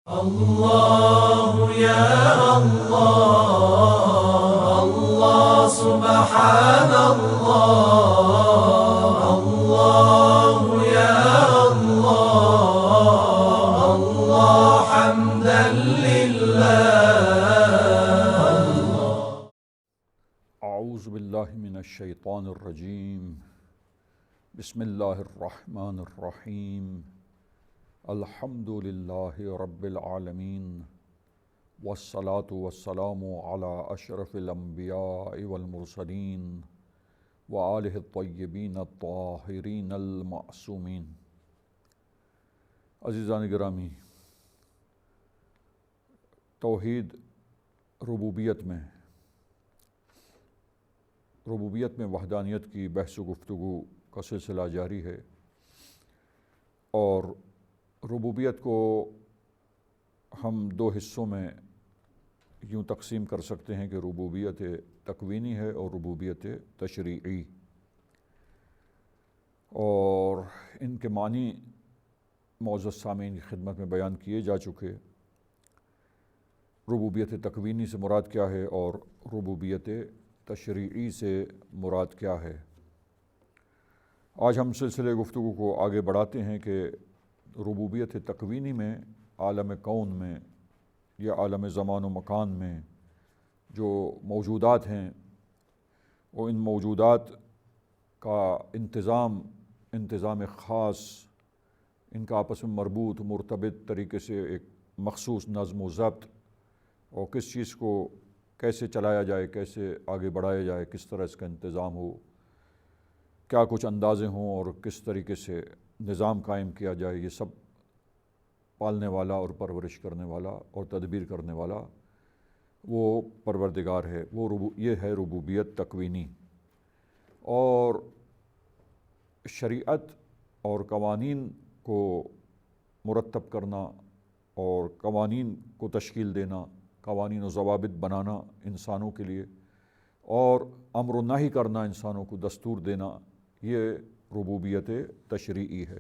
الله يا الله الله سبحان الله الله يا الله الله حمدا لله. اعوذ باللہ من الشیطان الرجیم. بسم اللہ الرحمن الرحیم. الحمد للہ رب العالمین والصلاة والسلام علی اشرف الانبیاء والمرسلین وآلہ الطیبین الطاہرین المعصومین. عزیزان گرامی، توحید ربوبیت میں وحدانیت کی بحث و گفتگو کا سلسلہ جاری ہے، اور ربوبیت کو ہم دو حصوں میں یوں تقسیم کر سکتے ہیں کہ ربوبیت تکوینی ہے اور ربوبیت تشریعی، اور ان کے معنی معزز سامعین کی خدمت میں بیان کیے جا چکے. ربوبیت تکوینی سے مراد کیا ہے اور ربوبیت تشریعی سے مراد کیا ہے. آج ہم سلسلے گفتگو کو آگے بڑھاتے ہیں کہ ربوبیت تکوینی میں عالم کون میں یا عالم زمان و مکان میں جو موجودات ہیں، وہ ان موجودات کا انتظام خاص، ان کا آپس میں مربوط مرتبط طریقے سے ایک مخصوص نظم و ضبط، اور کس چیز کو کیسے چلایا جائے، کیسے آگے بڑھایا جائے، کس طرح اس کا انتظام ہو، کیا کچھ اندازے ہوں اور کس طریقے سے نظام قائم کیا جائے، یہ سب پالنے والا اور پرورش کرنے والا اور تدبیر کرنے والا وہ پروردگار ہے. یہ ہے ربوبیت تکوینی. اور شریعت اور قوانین کو مرتب کرنا اور قوانین کو تشکیل دینا، قوانین و ضوابط بنانا انسانوں کے لیے، اور امر و نہی کرنا، انسانوں کو دستور دینا، یہ ربوبیت تشریعی ہے.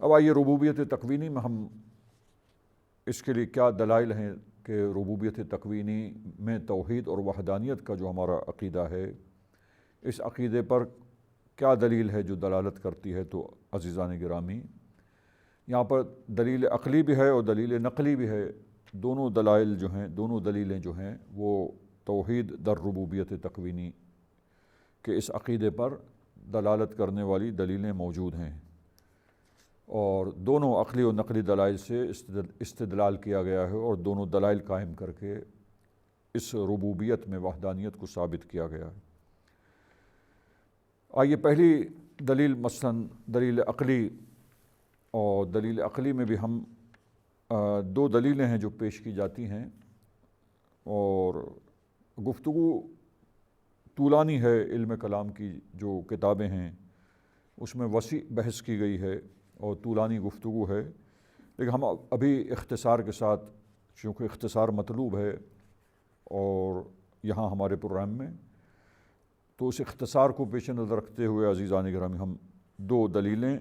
اب آئیے ربوبیت تکوینی میں ہم اس کے لیے کیا دلائل ہیں کہ ربوبیت تکوینی میں توحید اور وحدانیت کا جو ہمارا عقیدہ ہے، اس عقیدے پر کیا دلیل ہے جو دلالت کرتی ہے. تو عزیزان گرامی، یہاں پر دلیل عقلی بھی ہے اور دلیل نقلی بھی ہے. دونوں دلیلیں جو ہیں وہ توحید در ربوبیت تکوینی کے اس عقیدے پر دلالت کرنے والی دلیلیں موجود ہیں، اور دونوں عقلی و نقلی دلائل سے استدلال کیا گیا ہے، اور دونوں دلائل قائم کر کے اس ربوبیت میں وحدانیت کو ثابت کیا گیا ہے. آئیے پہلی دلیل مثلاً دلیل عقلی، اور دلیل عقلی میں بھی ہم دو دلیلیں ہیں جو پیش کی جاتی ہیں، اور گفتگو طولانی ہے. علم کلام کی جو کتابیں ہیں اس میں وسیع بحث کی گئی ہے اور طولانی گفتگو ہے، لیکن ہم ابھی اختصار کے ساتھ، چونکہ اختصار مطلوب ہے اور یہاں ہمارے پروگرام میں، تو اس اختصار کو پیش نظر رکھتے ہوئے عزیزان گرامی ہم دو دلیلیں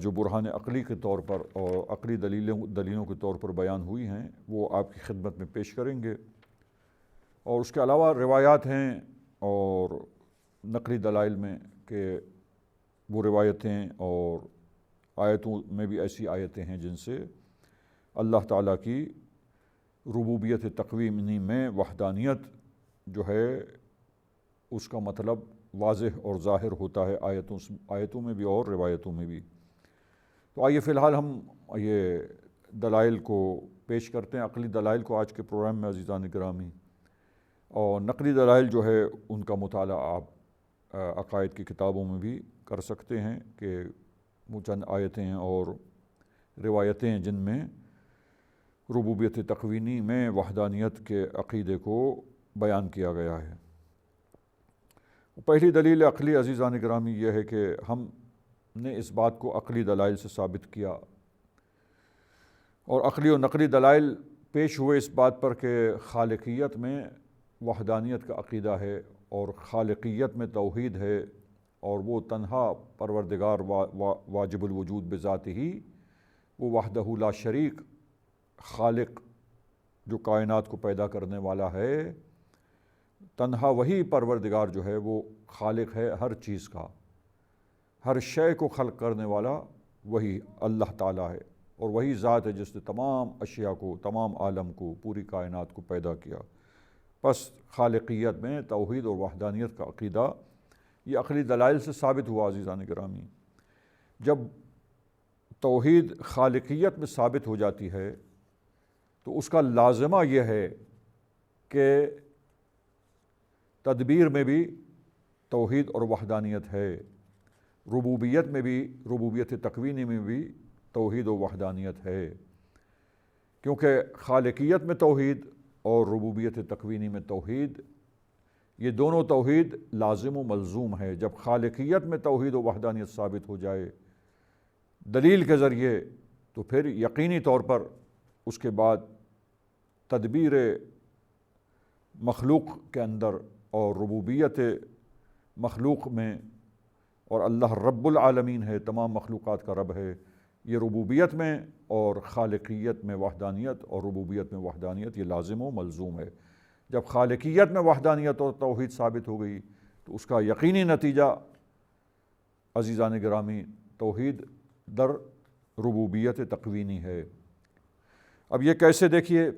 جو برہان عقلی کے طور پر اور عقلی دلیلوں کے طور پر بیان ہوئی ہیں وہ آپ کی خدمت میں پیش کریں گے. اور اس کے علاوہ روایات ہیں اور نقلی دلائل میں کہ وہ روایتیں اور آیتوں میں بھی ایسی آیتیں ہیں جن سے اللہ تعالیٰ کی ربوبیت تکوینی میں وحدانیت جو ہے اس کا مطلب واضح اور ظاہر ہوتا ہے آیتوں میں بھی اور روایتوں میں بھی. تو آئیے فی الحال ہم یہ دلائل کو پیش کرتے ہیں، عقلی دلائل کو آج کے پروگرام میں عزیزان گرامی. اور نقلی دلائل جو ہے ان کا مطالعہ آپ عقائد کی کتابوں میں بھی کر سکتے ہیں کہ وہ چند آیتیں اور روایتیں جن میں ربوبیت تکوینی میں وحدانیت کے عقیدے کو بیان کیا گیا ہے. پہلی دلیل عقلی عزیزان گرامی یہ ہے کہ ہم نے اس بات کو عقلی دلائل سے ثابت کیا، اور عقلی و نقلی دلائل پیش ہوئے اس بات پر کہ خالقیت میں وحدانیت کا عقیدہ ہے اور خالقیت میں توحید ہے، اور وہ تنہا پروردگار واجب الوجود بذات ہی وہ وحدہ لا شریک خالق جو کائنات کو پیدا کرنے والا ہے، تنہا وہی پروردگار جو ہے وہ خالق ہے ہر چیز کا، ہر شے کو خلق کرنے والا وہی اللہ تعالیٰ ہے، اور وہی ذات ہے جس نے تمام اشیاء کو، تمام عالم کو، پوری کائنات کو پیدا کیا۔ پس خالقیت میں توحید اور وحدانیت کا عقیدہ یہ عقلی دلائل سے ثابت ہوا عزیزان گرامی۔ جب توحید خالقیت میں ثابت ہو جاتی ہے تو اس کا لازمہ یہ ہے کہ تدبیر میں بھی توحید اور وحدانیت ہے، ربوبیت میں بھی، ربوبیت تکوینی میں بھی توحید و وحدانیت ہے، کیونکہ خالقیت میں توحید اور ربوبیت تکوینی میں توحید، یہ دونوں توحید لازم و ملزوم ہے۔ جب خالقیت میں توحید و وحدانیت ثابت ہو جائے دلیل کے ذریعے تو پھر یقینی طور پر اس کے بعد تدبیر مخلوق کے اندر اور ربوبیت مخلوق میں، اور اللہ رب العالمین ہے، تمام مخلوقات کا رب ہے، یہ ربوبیت میں اور خالقیت میں وحدانیت اور ربوبیت میں وحدانیت یہ لازم و ملزوم ہے۔ جب خالقیت میں وحدانیت اور توحید ثابت ہو گئی تو اس کا یقینی نتیجہ عزیزان گرامی توحید در ربوبیت تکوینی ہے۔ اب یہ کیسے دیکھیے،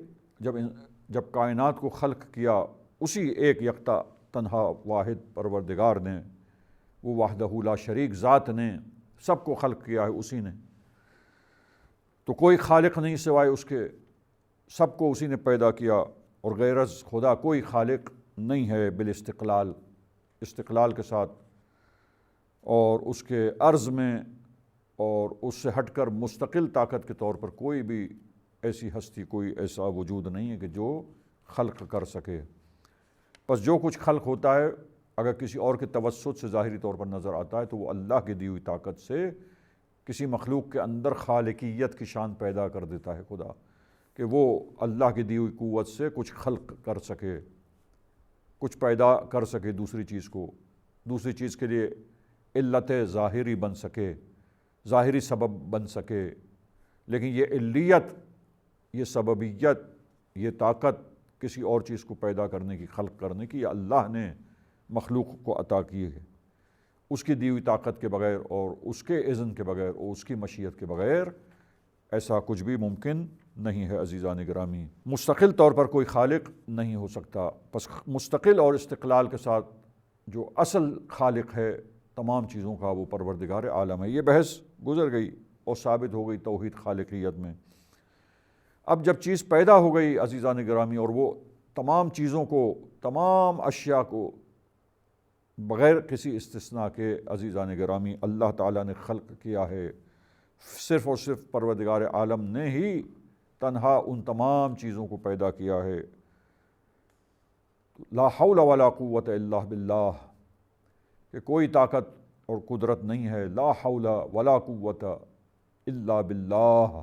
جب کائنات کو خلق کیا اسی ایک یکتا تنہا واحد پروردگار نے، وہ وحدہ لا شریک ذات نے سب کو خلق کیا ہے اسی نے، تو کوئی خالق نہیں سوائے اس کے، سب کو اسی نے پیدا کیا، اور غیر از خدا کوئی خالق نہیں ہے بالاستقلال، استقلال کے ساتھ، اور اس کے عرض میں اور اس سے ہٹ کر مستقل طاقت کے طور پر کوئی بھی ایسی ہستی، کوئی ایسا وجود نہیں ہے کہ جو خلق کر سکے۔ بس جو کچھ خلق ہوتا ہے اگر کسی اور کے توسط سے ظاہری طور پر نظر آتا ہے تو وہ اللہ کی دی ہوئی طاقت سے کسی مخلوق کے اندر خالقیت کی شان پیدا کر دیتا ہے خدا، کہ وہ اللہ کی دی ہوئی قوت سے کچھ خلق کر سکے، کچھ پیدا کر سکے دوسری چیز کو، دوسری چیز کے لیے علت ظاہری بن سکے، ظاہری سبب بن سکے۔ لیکن یہ علیت، یہ سببیت، یہ طاقت کسی اور چیز کو پیدا کرنے کی، خلق کرنے کی، یہ اللہ نے مخلوق کو عطا کی ہے، اس کی دی ہوئی طاقت کے بغیر اور اس کے اذن کے بغیر اور اس کی مشیت کے بغیر ایسا کچھ بھی ممکن نہیں ہے عزیزان گرامی۔ مستقل طور پر کوئی خالق نہیں ہو سکتا، پس مستقل اور استقلال کے ساتھ جو اصل خالق ہے تمام چیزوں کا وہ پروردگار عالم ہے۔ یہ بحث گزر گئی اور ثابت ہو گئی توحید خالقیت میں۔ اب جب چیز پیدا ہو گئی عزیزان گرامی اور وہ تمام چیزوں کو، تمام اشیاء کو بغیر کسی استثناء کے عزیزان گرامی اللہ تعالیٰ نے خلق کیا ہے، صرف اور صرف پروردگار عالم نے ہی تنہا ان تمام چیزوں کو پیدا کیا ہے۔ لا حول ولا قوت الا باللہ، کہ کوئی طاقت اور قدرت نہیں ہے، لا حول ولا قوت الا باللہ،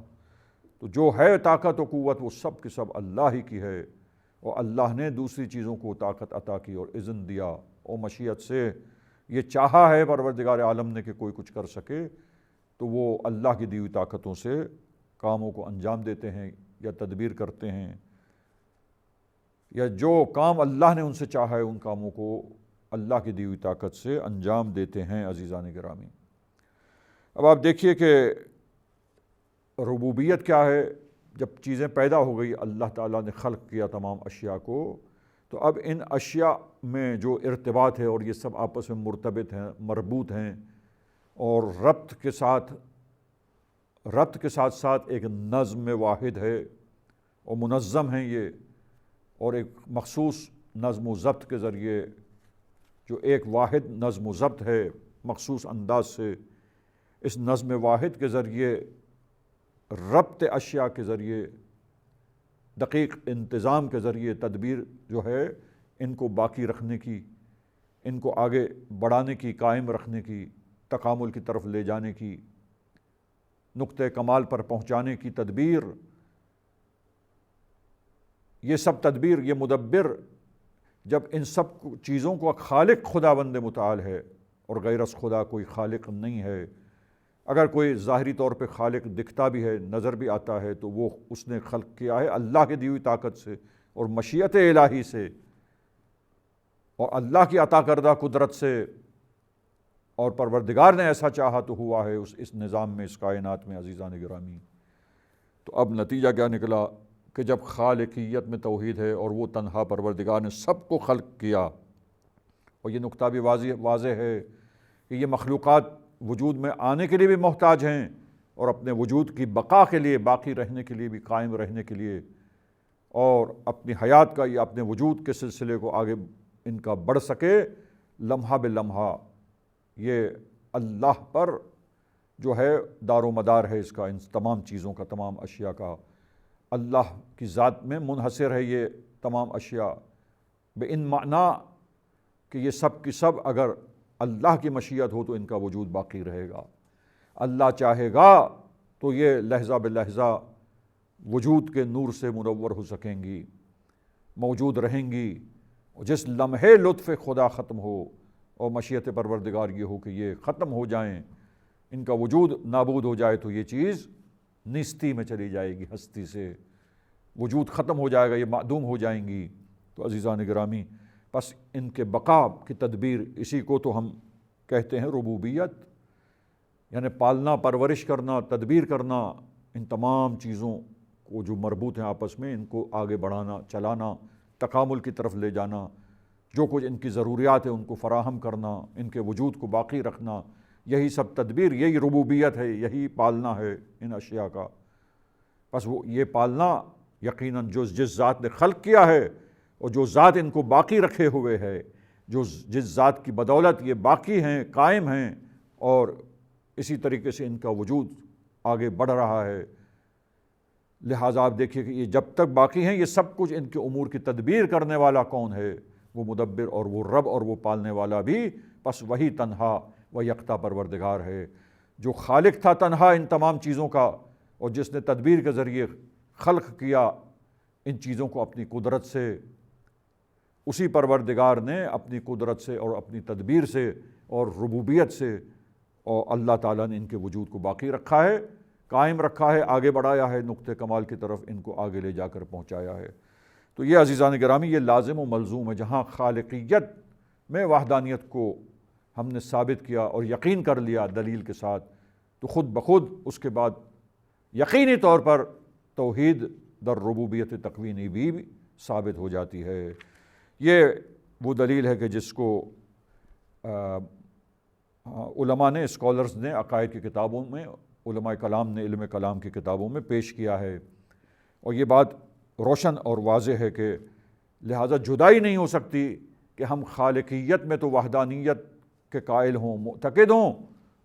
تو جو ہے طاقت و قوت وہ سب کے سب اللہ ہی کی ہے، اور اللہ نے دوسری چیزوں کو طاقت عطا کی اور اذن دیا اور مشیت سے یہ چاہا ہے پروردگار عالم نے کہ کوئی کچھ کر سکے تو وہ اللہ کی دی ہوئی طاقتوں سے کاموں کو انجام دیتے ہیں یا تدبیر کرتے ہیں، یا جو کام اللہ نے ان سے چاہا ہے ان کاموں کو اللہ کی دی ہوئی طاقت سے انجام دیتے ہیں عزیزان گرامی۔ اب آپ دیکھیے کہ ربوبیت کیا ہے۔ جب چیزیں پیدا ہو گئی، اللہ تعالیٰ نے خلق کیا تمام اشیاء کو، تو اب ان اشیاء میں جو ارتباط ہے اور یہ سب آپس میں مرتبط ہیں، مربوط ہیں، اور ربط کے ساتھ ساتھ ایک نظم واحد ہے اور منظم ہیں یہ، اور ایک مخصوص نظم و ضبط کے ذریعے، جو ایک واحد نظم و ضبط ہے مخصوص انداز سے، اس نظم واحد کے ذریعے، ربط اشیاء کے ذریعے، دقیق انتظام کے ذریعے تدبیر جو ہے ان کو باقی رکھنے کی، ان کو آگے بڑھانے کی، قائم رکھنے کی، تکامل کی طرف لے جانے کی، نقطۂ کمال پر پہنچانے کی تدبیر، یہ سب تدبیر، یہ مدبر، جب ان سب چیزوں کو خالق خداوند متعال ہے اور غیر از خدا کوئی خالق نہیں ہے، اگر کوئی ظاہری طور پہ خالق دکھتا بھی ہے، نظر بھی آتا ہے، تو وہ اس نے خلق کیا ہے اللہ کی دی ہوئی طاقت سے اور مشیت الہی سے اور اللہ کی عطا کردہ قدرت سے، اور پروردگار نے ایسا چاہا تو ہوا ہے اس نظام میں، اس کائنات میں عزیزان گرامی۔ تو اب نتیجہ کیا نکلا کہ جب خالقیت میں توحید ہے اور وہ تنہا پروردگار نے سب کو خلق کیا، اور یہ نقطہ بھی واضح ہے کہ یہ مخلوقات وجود میں آنے کے لیے بھی محتاج ہیں اور اپنے وجود کی بقا کے لیے، باقی رہنے کے لیے بھی، قائم رہنے کے لیے، اور اپنی حیات کا یا اپنے وجود کے سلسلے کو آگے ان کا بڑھ سکے لمحہ بے لمحہ، یہ اللہ پر جو ہے دار و مدار ہے اس کا، ان تمام چیزوں کا، تمام اشیاء کا۔ اللہ کی ذات میں منحصر ہے یہ تمام اشیاء، بے ان معنی کہ یہ سب کی سب اگر اللہ کی مشیت ہو تو ان کا وجود باقی رہے گا۔ اللہ چاہے گا تو یہ لحظہ بے لحظہ وجود کے نور سے منور ہو سکیں گی، موجود رہیں گی۔ جس لمحے لطف خدا ختم ہو اور مشیت پروردگار یہ ہو کہ یہ ختم ہو جائیں، ان کا وجود نابود ہو جائے، تو یہ چیز نیستی میں چلی جائے گی، ہستی سے وجود ختم ہو جائے گا، یہ معدوم ہو جائیں گی۔ تو عزیزان گرامی، بس ان کے بقا کی تدبیر، اسی کو تو ہم کہتے ہیں ربوبیت، یعنی پالنا، پرورش کرنا، تدبیر کرنا، ان تمام چیزوں کو جو مربوط ہیں آپس میں، ان کو آگے بڑھانا، چلانا، تکامل کی طرف لے جانا، جو کچھ ان کی ضروریات ہیں ان کو فراہم کرنا، ان کے وجود کو باقی رکھنا، یہی سب تدبیر، یہی ربوبیت ہے، یہی پالنا ہے ان اشیاء کا۔ بس وہ یہ پالنا یقیناً جس ذات نے خلق کیا ہے اور جو ذات ان کو باقی رکھے ہوئے ہے، جس ذات کی بدولت یہ باقی ہیں، قائم ہیں، اور اسی طریقے سے ان کا وجود آگے بڑھ رہا ہے، لہٰذا آپ دیکھیے کہ یہ جب تک باقی ہیں، یہ سب کچھ ان کے امور کی تدبیر کرنے والا کون ہے؟ وہ مدبر اور وہ رب اور وہ پالنے والا بھی، بس وہی تنہا و یکتا پروردگار ہے، جو خالق تھا تنہا ان تمام چیزوں کا، اور جس نے تدبیر کے ذریعے خلق کیا ان چیزوں کو اپنی قدرت سے۔ اسی پروردگار نے اپنی قدرت سے اور اپنی تدبیر سے اور ربوبیت سے، اور اللہ تعالیٰ نے ان کے وجود کو باقی رکھا ہے، قائم رکھا ہے، آگے بڑھایا ہے، نقطہ کمال کی طرف ان کو آگے لے جا کر پہنچایا ہے۔ تو یہ عزیزان گرامی، یہ لازم و ملزوم ہے، جہاں خالقیت میں وحدانیت کو ہم نے ثابت کیا اور یقین کر لیا دلیل کے ساتھ، تو خود بخود اس کے بعد یقینی طور پر توحید در ربوبیت تکوینی بھی ثابت ہو جاتی ہے۔ یہ وہ دلیل ہے کہ جس کو علماء نے، اسکالرز نے عقائد کی کتابوں میں، علماء کلام نے علم کلام کی کتابوں میں پیش کیا ہے، اور یہ بات روشن اور واضح ہے کہ لہٰذا جدائی نہیں ہو سکتی کہ ہم خالقیت میں تو وحدانیت کے قائل ہوں، معتقد ہوں،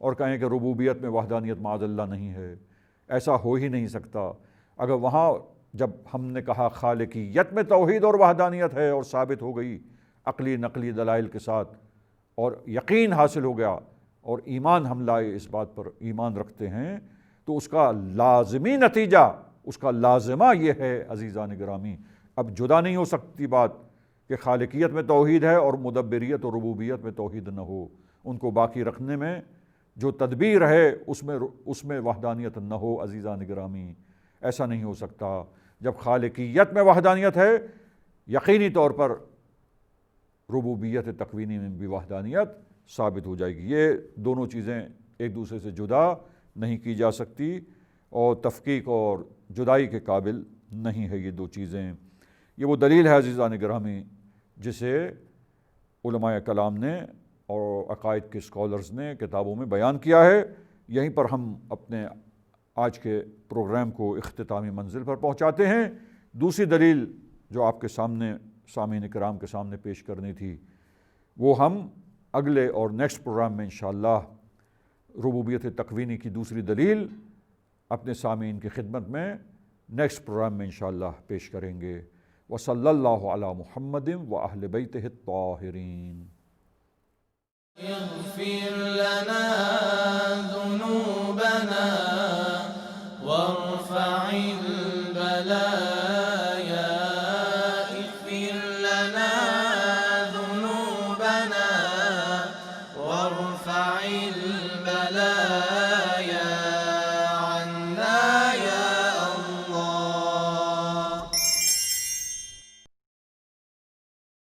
اور کہیں کہ ربوبیت میں وحدانیت معاذ اللہ نہیں ہے۔ ایسا ہو ہی نہیں سکتا۔ اگر وہاں جب ہم نے کہا خالقیت میں توحید اور وحدانیت ہے اور ثابت ہو گئی عقلی نقلی دلائل کے ساتھ، اور یقین حاصل ہو گیا، اور ایمان ہم لائے، اس بات پر ایمان رکھتے ہیں، تو اس کا لازمی نتیجہ، اس کا لازمہ یہ ہے عزیزان گرامی، اب جدا نہیں ہو سکتی بات کہ خالقیت میں توحید ہے اور مدبریت اور ربوبیت میں توحید نہ ہو، ان کو باقی رکھنے میں جو تدبیر ہے اس میں وحدانیت نہ ہو عزیزان گرامی، ایسا نہیں ہو سکتا۔ جب خالقیت میں وحدانیت ہے، یقینی طور پر ربوبیت تکوینی میں بھی وحدانیت ثابت ہو جائے گی۔ یہ دونوں چیزیں ایک دوسرے سے جدا نہیں کی جا سکتی، اور تفکیک اور جدائی کے قابل نہیں ہے یہ دو چیزیں۔ یہ وہ دلیل ہے عزیزان گرامی جسے علماء کلام نے اور عقائد کے اسکالرز نے کتابوں میں بیان کیا ہے۔ یہیں پر ہم اپنے آج کے پروگرام کو اختتامی منزل پر پہنچاتے ہیں۔ دوسری دلیل جو آپ کے سامنے، سامعین کرام کے سامنے پیش کرنی تھی، وہ ہم اگلے اور نیکسٹ پروگرام میں انشاءاللہ ربوبیت تکوینی کی دوسری دلیل اپنے سامعین کی خدمت میں نیکسٹ پروگرام میں انشاءاللہ پیش کریں گے۔ وصلی اللہ علی محمد وأہل بیتہ الطاہرین۔ اغفر لنا ذنوبنا وارفع البلاء